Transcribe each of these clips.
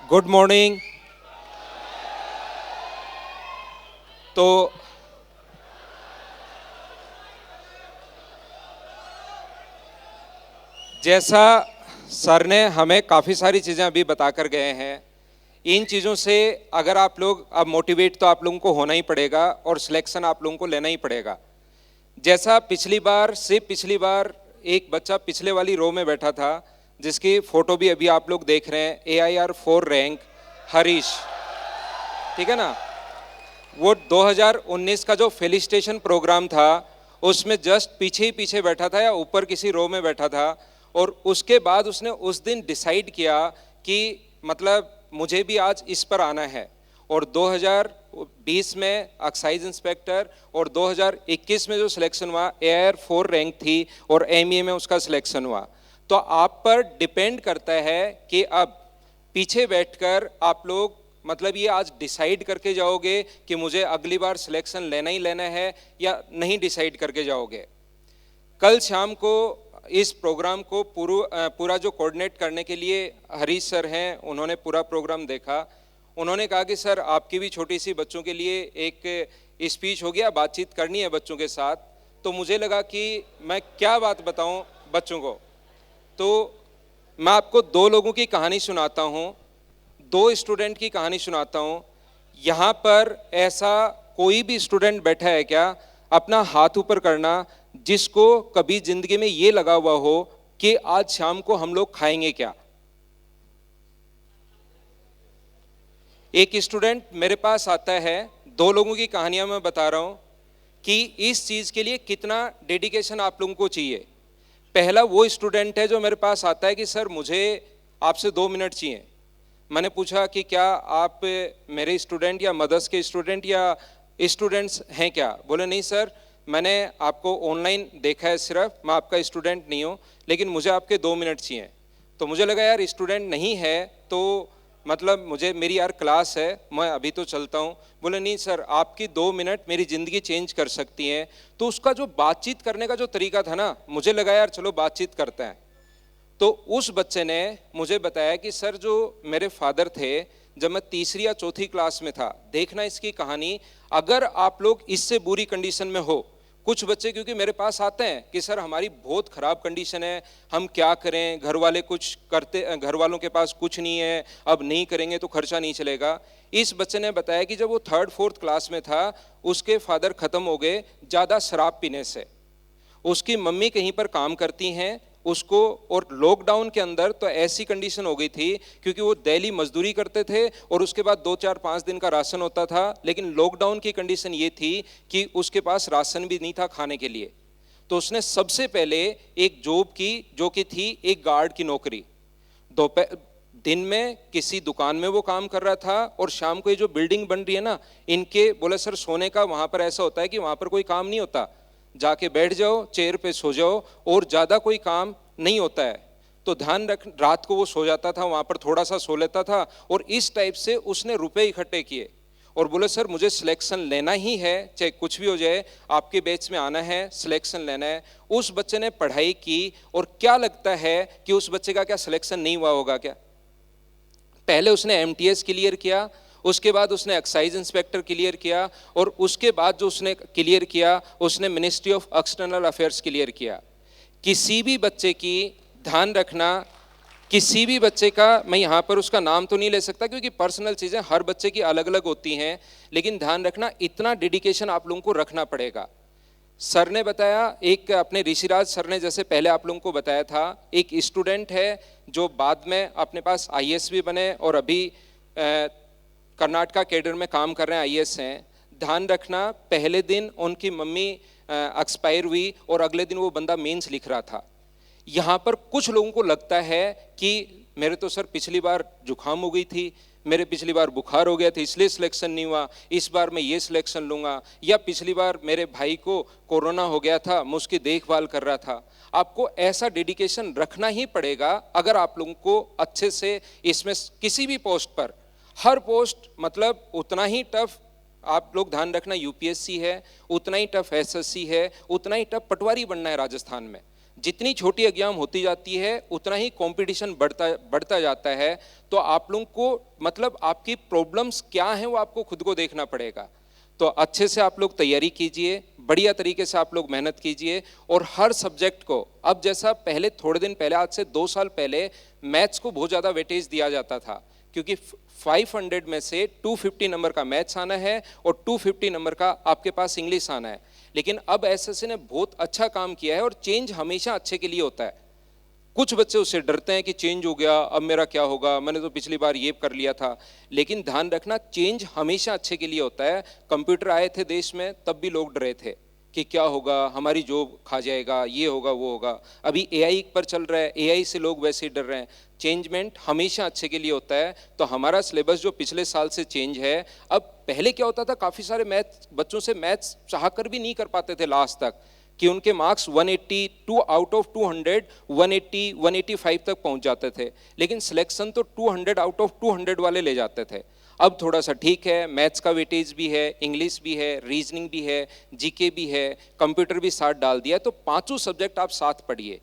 Good morning. तो जैसा sir ने हमें काफ़ी सारी चीज़ें अभी बता कर गए हैं, इन चीज़ों से अगर आप लोग अब मोटिवेट तो आप लोगों को होना ही पड़ेगा और सिलेक्शन आप लोगों को लेना ही पड़ेगा। जैसा पिछली बार एक बच्चा पिछले वाली रो में बैठा था, जिसकी फ़ोटो भी अभी आप लोग देख रहे हैं, AIR 4 रैंक हरीश, ठीक है ना। वो 2019 का जो फेलिसिटेशन प्रोग्राम था उसमें जस्ट पीछे ही पीछे बैठा था या ऊपर किसी रो में बैठा था, और उसके बाद उसने उस दिन डिसाइड किया कि मतलब मुझे भी आज इस पर आना है, और 2020 में एक्साइज इंस्पेक्टर और 2021 में जो सिलेक्शन हुआ AIR 4 रैंक थी और MEA में उसका सिलेक्शन हुआ। तो आप पर डिपेंड करता है कि अब पीछे बैठकर आप लोग मतलब ये आज डिसाइड करके जाओगे कि मुझे अगली बार सिलेक्शन लेना ही लेना है या नहीं डिसाइड करके जाओगे। कल शाम को इस प्रोग्राम को पूरा जो कोऑर्डिनेट करने के लिए हरीश सर हैं, उन्होंने पूरा प्रोग्राम देखा। उन्होंने कहा कि सर आपकी भी छोटी सी बच्चों के लिए एक स्पीच हो गया, बातचीत करनी है बच्चों के साथ। तो मुझे लगा कि मैं क्या बात बताऊं बच्चों को। तो मैं आपको दो लोगों की कहानी सुनाता हूं, दो स्टूडेंट की कहानी सुनाता हूं। यहाँ पर ऐसा कोई भी स्टूडेंट बैठा है क्या, अपना हाथ ऊपर करना, जिसको कभी जिंदगी में ये लगा हुआ हो कि आज शाम को हम लोग खाएंगे क्या। एक स्टूडेंट मेरे पास आता है, दो लोगों की कहानियां मैं बता रहा हूं कि इस चीज के लिए कितना डेडिकेशन आप लोगों को चाहिए। पहला वो स्टूडेंट है जो मेरे पास आता है कि सर मुझे आपसे 2 मिनट चाहिए। मैंने पूछा कि क्या आप मेरे स्टूडेंट या मदर्स के स्टूडेंट या स्टूडेंट्स हैं क्या। बोले नहीं सर, मैंने आपको ऑनलाइन देखा है, सिर्फ मैं आपका स्टूडेंट नहीं हूँ, लेकिन मुझे आपके 2 मिनट चाहिए। तो मुझे लगा यार स्टूडेंट नहीं है तो मतलब मुझे मेरी यार क्लास है, मैं अभी तो चलता हूँ। बोले नहीं सर, आपकी 2 मिनट मेरी ज़िंदगी चेंज कर सकती हैं। तो उसका जो बातचीत करने का जो तरीका था ना, मुझे लगा यार चलो बातचीत करते हैं। तो उस बच्चे ने मुझे बताया कि सर जो मेरे फादर थे, जब मैं तीसरी या चौथी क्लास में था, देखना इसकी कहानी, अगर आप लोग इससे बुरी कंडीशन में हो, कुछ बच्चे क्योंकि मेरे पास आते हैं कि सर हमारी बहुत ख़राब कंडीशन है, हम क्या करें, घर वाले कुछ करते, घर वालों के पास कुछ नहीं है, अब नहीं करेंगे तो खर्चा नहीं चलेगा। इस बच्चे ने बताया कि जब वो 3rd-4th क्लास में था, उसके फादर ख़त्म हो गए ज़्यादा शराब पीने से। उसकी मम्मी कहीं पर काम करती हैं उसको, और लॉकडाउन के अंदर तो ऐसी कंडीशन हो गई थी क्योंकि वो डेली मजदूरी करते थे और उसके बाद 2-4-5 दिन का राशन होता था, लेकिन लॉकडाउन की कंडीशन ये थी कि उसके पास राशन भी नहीं था खाने के लिए। तो उसने सबसे पहले एक जॉब की, जो कि थी एक गार्ड की नौकरी। दोपहर दिन में किसी दुकान में वो काम कर रहा था, और शाम को ये जो बिल्डिंग बन रही है ना इनके, बोले सर सोने का वहाँ पर ऐसा होता है कि वहाँ पर कोई काम नहीं होता, जाके बैठ जाओ, चेयर पे सो जाओ, और ज़्यादा कोई काम नहीं होता है। तो ध्यान रख, रात को वो सो जाता था वहाँ पर, थोड़ा सा सो लेता था, और इस टाइप से उसने रुपए इकट्ठे किए और बोले सर मुझे सिलेक्शन लेना ही है, चाहे कुछ भी हो जाए, आपके बैच में आना है, सिलेक्शन लेना है। उस बच्चे ने पढ़ाई की, और क्या लगता है कि उस बच्चे का क्या सिलेक्शन नहीं हुआ होगा क्या। पहले उसने MTS क्लियर किया, उसके बाद उसने एक्साइज इंस्पेक्टर क्लियर किया, और उसके बाद जो उसने क्लियर किया उसने ministry of external affairs clear किया। किसी भी बच्चे की, ध्यान रखना, किसी भी बच्चे का, मैं यहाँ पर उसका नाम तो नहीं ले सकता क्योंकि पर्सनल चीज़ें हर बच्चे की अलग अलग होती हैं, लेकिन ध्यान रखना इतना डेडिकेशन आप लोगों को रखना पड़ेगा। सर ने बताया, एक अपने ऋषिराज सर ने जैसे पहले आप लोगों को बताया था, एक स्टूडेंट है जो बाद में अपने पास IAS भी बने और अभी कर्नाटका कैडर में काम कर रहे हैं, IAS हैं। ध्यान रखना, पहले दिन उनकी मम्मी एक्सपायर हुई और अगले दिन वो बंदा मेंस लिख रहा था। यहाँ पर कुछ लोगों को लगता है कि मेरे तो सर पिछली बार जुकाम हो गई थी, मेरे पिछली बार बुखार हो गया था इसलिए सिलेक्शन नहीं हुआ, इस बार मैं ये सिलेक्शन लूँगा, या पिछली बार मेरे भाई को कोरोना हो गया था, मैं उसकी देखभाल कर रहा था। आपको ऐसा डेडिकेशन रखना ही पड़ेगा अगर आप लोगों को अच्छे से इसमें किसी भी पोस्ट पर, हर पोस्ट मतलब उतना ही टफ, आप लोग ध्यान रखना, UPSC है, उतना ही टफ SSC है, उतना ही टफ पटवारी बनना है राजस्थान में। जितनी छोटी एग्जाम होती जाती है उतना ही कंपटीशन बढ़ता जाता है। तो आप लोगों को मतलब आपकी प्रॉब्लम्स क्या हैं वो आपको खुद को देखना पड़ेगा। तो अच्छे से आप लोग तैयारी कीजिए, बढ़िया तरीके से आप लोग मेहनत कीजिए, और हर सब्जेक्ट को, अब जैसा पहले थोड़े दिन पहले, आज से 2 साल पहले मैथ्स को बहुत ज़्यादा वेटेज दिया जाता था, क्योंकि 500 में से 250 नंबर का मैथ्स आना है और 250 नंबर का आपके पास इंग्लिश आना है। लेकिन अब एसएससी ने बहुत अच्छा काम किया है, और चेंज हमेशा अच्छे के लिए होता है। कुछ बच्चे उससे डरते हैं कि चेंज हो गया, अब मेरा क्या होगा, मैंने तो पिछली बार ये कर लिया था। लेकिन ध्यान रखना, चेंज हमेशा अच्छे के लिए होता है। कंप्यूटर आए थे देश में तब भी लोग डरे थे कि क्या होगा, हमारी जॉब खा जाएगा, ये होगा वो होगा। अभी एआई पर चल रहा है, एआई से लोग वैसे ही डर रहे हैं। चेंजमेंट हमेशा अच्छे के लिए होता है। तो हमारा सिलेबस जो पिछले साल से चेंज है, अब पहले क्या होता था, काफ़ी सारे बच्चों से मैथ्स चाह कर भी नहीं कर पाते थे लास्ट तक, कि उनके मार्क्स 182 आउट ऑफ 200 180 185 तक पहुंच जाते थे, लेकिन सिलेक्शन तो 200 आउट ऑफ 200 वाले ले जाते थे। अब थोड़ा सा ठीक है, मैथ्स का वेटेज भी है, इंग्लिश भी है, रीजनिंग भी है, जीके भी है, कंप्यूटर भी साथ डाल दिया है। तो पांचों सब्जेक्ट आप साथ पढ़िए।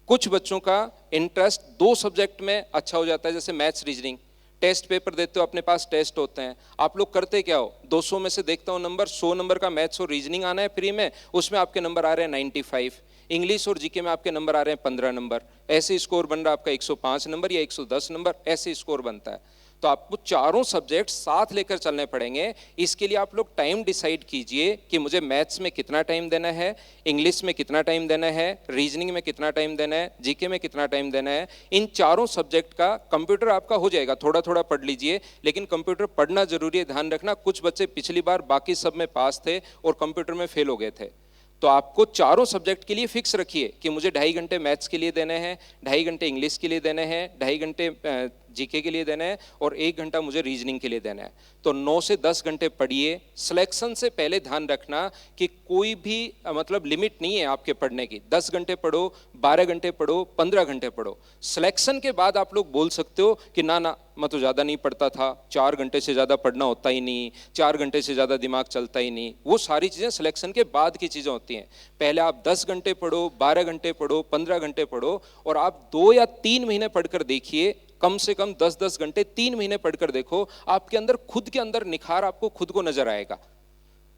कुछ बच्चों का इंटरेस्ट 2 सब्जेक्ट में अच्छा हो जाता है, जैसे मैथ्स रीजनिंग। टेस्ट पेपर देते हो, अपने पास टेस्ट होते हैं, आप लोग करते क्या हो, 200 में से देखता हूँ नंबर, 100 नंबर का मैथ्स और रीजनिंग आना है फ्री में, उसमें आपके नंबर आ रहे हैं 95। इंग्लिश और जीके में आपके नंबर आ रहे हैं 15 नंबर। ऐसे स्कोर बन रहा है आपका 105 नंबर या 110 नंबर, ऐसे स्कोर बनता है। तो आपको चारों सब्जेक्ट साथ लेकर चलने पड़ेंगे। इसके लिए आप लोग टाइम डिसाइड कीजिए कि मुझे मैथ्स में कितना टाइम देना है, इंग्लिश में कितना टाइम देना है, रीजनिंग में कितना टाइम देना है, जीके में कितना टाइम देना है। इन चारों सब्जेक्ट का कंप्यूटर आपका हो जाएगा, थोड़ा थोड़ा पढ़ लीजिए, लेकिन कंप्यूटर पढ़ना जरूरी है। ध्यान रखना, कुछ बच्चे पिछली बार बाकी सब में पास थे और कंप्यूटर में फेल हो गए थे। तो आपको चारों सब्जेक्ट के लिए फिक्स रखिए कि मुझे 2.5 घंटे मैथ्स के लिए देने हैं, 2.5 घंटे इंग्लिश के लिए देने हैं, 2.5 घंटे जीके के लिए देना है, और 1 घंटा मुझे रीजनिंग के लिए देना है। तो 9 से 10 घंटे पढ़िए। सिलेक्शन से पहले ध्यान रखना कि कोई भी मतलब लिमिट नहीं है आपके पढ़ने की। 10 घंटे पढ़ो, 12 घंटे पढ़ो, 15 घंटे पढ़ो। सिलेक्शन के बाद आप लोग बोल सकते हो कि ना ना, मैं तो ज़्यादा नहीं पढ़ता था, 4 घंटे से ज़्यादा पढ़ना होता ही नहीं, 4 घंटे से ज़्यादा दिमाग चलता ही नहीं। वो सारी चीज़ें सिलेक्शन के बाद की चीज़ें होती हैं। पहले आप 10 घंटे पढ़ो, 12 घंटे पढ़ो, 15 घंटे पढ़ो, और आप 2 या 3 महीने पढ़कर देखिए, कम से कम 10-10 घंटे 3 महीने पढ़कर देखो, आपके अंदर खुद के अंदर निखार आपको खुद को नजर आएगा।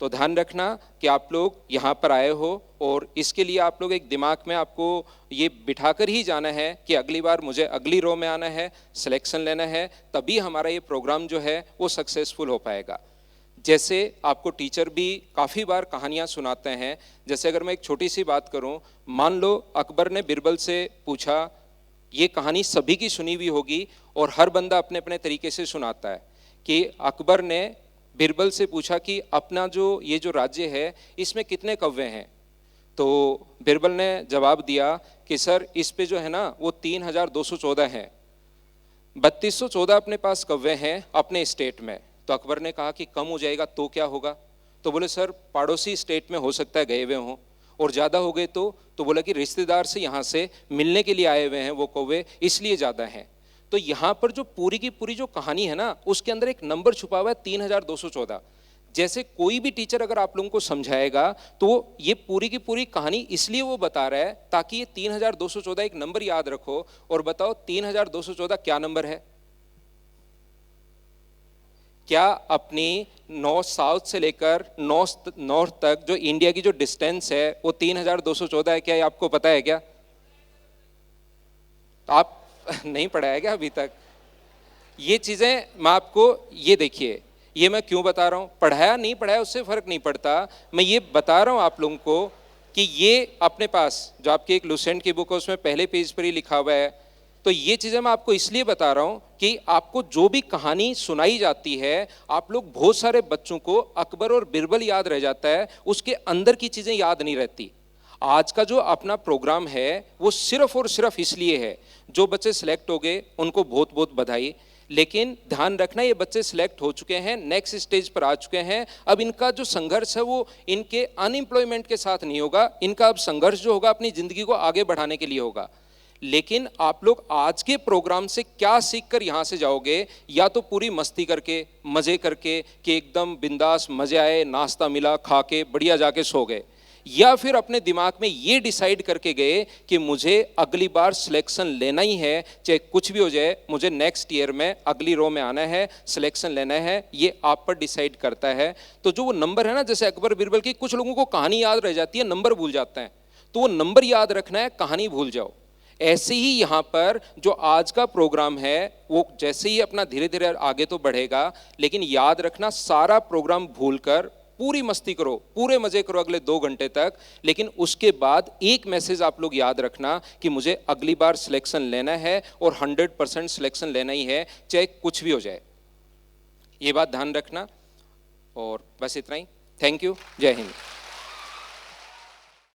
तो ध्यान रखना कि आप लोग यहाँ पर आए हो, और इसके लिए आप लोग एक दिमाग में आपको ये बिठाकर ही जाना है कि अगली बार मुझे अगली रो में आना है, सिलेक्शन लेना है, तभी हमारा ये प्रोग्राम जो है वो सक्सेसफुल हो पाएगा। जैसे आपको टीचर भी काफ़ी बार कहानियाँ सुनाते हैं। जैसे अगर मैं एक छोटी सी बात करूँ, मान लो अकबर ने बिरबल से पूछा, ये कहानी सभी की सुनी हुई होगी और हर बंदा अपने अपने तरीके से सुनाता है, कि अकबर ने बिरबल से पूछा कि अपना ये जो राज्य है इसमें कितने कौवे हैं। तो बिरबल ने जवाब दिया कि सर, इस पे जो है ना वो 3214 हैं, 3214 अपने पास कौवे हैं अपने स्टेट में। तो अकबर ने कहा कि कम हो जाएगा तो क्या होगा? तो बोले सर, पड़ोसी स्टेट में हो सकता है गए हुए हों, और ज़्यादा हो गए तो बोला कि रिश्तेदार से यहाँ से मिलने के लिए आए हुए हैं वो कौवे, इसलिए ज़्यादा हैं। तो यहाँ पर जो पूरी की पूरी जो कहानी है ना, उसके अंदर एक नंबर छुपा हुआ है 3214। जैसे कोई भी टीचर अगर आप लोगों को समझाएगा तो ये पूरी की पूरी कहानी इसलिए वो बता रहा है ताकि ये 3214 एक नंबर याद रखो। और बताओ 3214 क्या नंबर है? क्या अपनी नॉर्थ साउथ से लेकर नॉर्थ तक जो इंडिया की जो डिस्टेंस है वो 3214 है? क्या ये आपको पता है क्या? आप नहीं पढ़ा है क्या अभी तक? ये चीजें मैं आपको, ये देखिए, ये मैं क्यों बता रहा हूं, पढ़ाया नहीं पढ़ाया उससे फर्क नहीं पड़ता। मैं ये बता रहा हूं आप लोगों को कि ये अपने पास जो आपकी एक लुसेंट की बुक है उसमें पहले पेज पर ही लिखा हुआ है। तो ये चीज़ें मैं आपको इसलिए बता रहा हूं कि आपको जो भी कहानी सुनाई जाती है, आप लोग बहुत सारे बच्चों को अकबर और बिरबल याद रह जाता है, उसके अंदर की चीज़ें याद नहीं रहती। आज का जो अपना प्रोग्राम है वो सिर्फ और सिर्फ इसलिए है, जो बच्चे सिलेक्ट हो गए उनको बहुत बहुत बधाई। लेकिन ध्यान रखना, ये बच्चे सिलेक्ट हो चुके हैं, नेक्स्ट स्टेज पर आ चुके हैं। अब इनका जो संघर्ष है वो इनके अनएम्प्लॉयमेंट के साथ नहीं होगा, इनका अब संघर्ष जो होगा अपनी जिंदगी को आगे बढ़ाने के लिए होगा। लेकिन आप लोग आज के प्रोग्राम से क्या सीख कर यहाँ से जाओगे? या तो पूरी मस्ती करके, मजे करके कि एकदम बिंदास, मजे आए, नाश्ता मिला, खा के बढ़िया जाके सो गए, या फिर अपने दिमाग में ये डिसाइड करके गए कि मुझे अगली बार सिलेक्शन लेना ही है, चाहे कुछ भी हो जाए, मुझे नेक्स्ट ईयर में अगली रो में आना है, सिलेक्शन लेना है, ये आप पर डिसाइड करता है। तो जो वो नंबर है ना, जैसे अकबर बीरबल की, कुछ लोगों को कहानी याद रह जाती है, नंबर भूल जाते हैं, तो वो नंबर याद रखना है, कहानी भूल जाओ। ऐसे ही यहाँ पर जो आज का प्रोग्राम है वो जैसे ही अपना धीरे धीरे आगे तो बढ़ेगा, लेकिन याद रखना सारा प्रोग्राम भूलकर पूरी मस्ती करो, पूरे मजे करो अगले 2 घंटे तक, लेकिन उसके बाद एक मैसेज आप लोग याद रखना कि मुझे अगली बार सिलेक्शन लेना है और 100% सिलेक्शन लेना ही है, चाहे कुछ भी हो जाए। ये बात ध्यान रखना। और बस इतना ही। Thank you. जय हिंद।